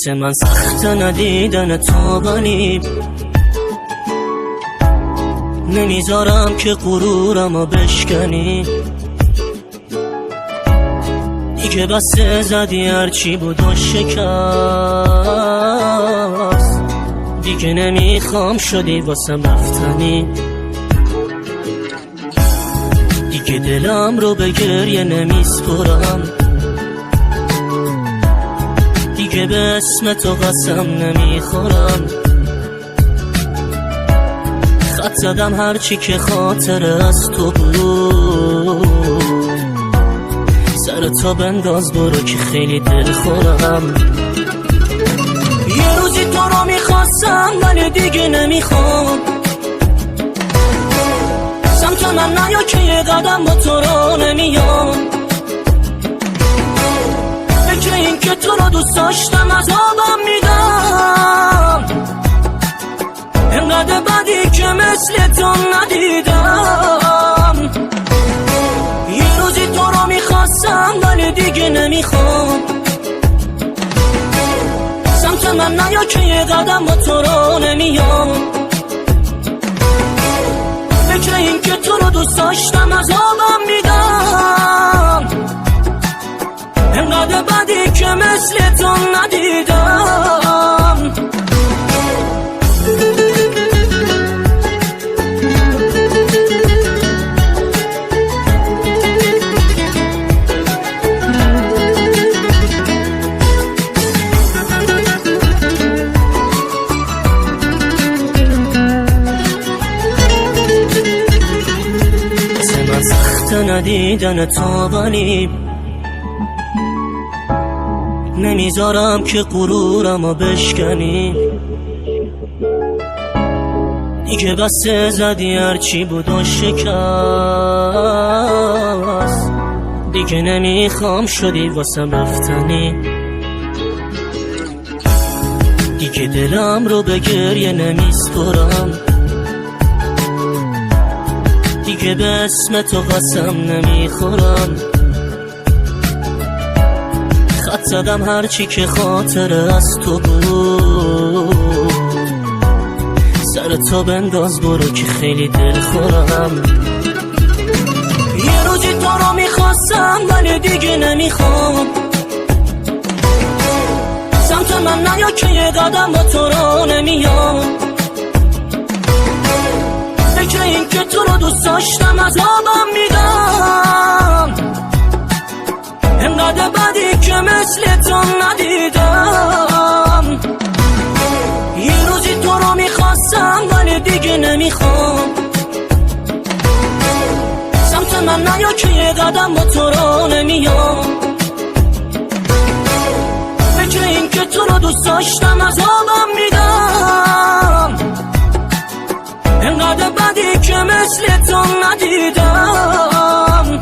واسه من سخت ندیدن تو بنی، نمیذارم که غرورمو بشکنی. دیگه بسه زدی هرچی بود و شکست، دیگه نمیخوام شدی واسم رفتنی. دیگه دلم رو به گریه نمیسپرم، دیگه به اسم تو قسم نمیخورم. خط زدم هرچی که خاطر از تو بود، سر تو بنداز برو که خیلی دل خورم. یه روزی تو رو میخواستم ولی دیگه نمیخوام، سمت من نیا که یه قدم با تو رو نمیام. فکر این که تو رو دوست داشتم عذابم میدم، انقدر بدی که مثل تو ندیدم. یه روزی تو رو میخواستم ولی دیگه نمیخوام، سمت من نیا که یه قدم با تو رو نمیام. فکر این که تو رو دوست داشتم عذابم میدم، انقدر بدی که مثل تو ندیدم. سخت ندیدن تو بنی، نمیذارم که غرورمو بشکنی. دیگه بسه زدی هرچی بود و شکست، دیگه نمیخوام شدی واسم رفتنی. دیگه دلم رو به گریه نمیسپرم، دیگه به اسم تو قسم نمیخورم. خط زدم هرچی که خاطر از تو بود، سر تو بنداز برو که خیلی دل خورم. یه روزی تو رو میخواستم ولی دیگه نمیخوام، سمت من نیا که یه قدم با تو رو نمیام. فکر این که تو رو دوست داشتم عذابم میدم، انقدر بدی که مثل تو ندیدم. یه روزی تو رو میخواستم ولی دیگه نمیخوام، سمت من نیا که یه قدم با تو رو نمیام. فکر این که تو رو دوست داشتم عذابم میدم، انقدر بدی که مثل تو ندیدم.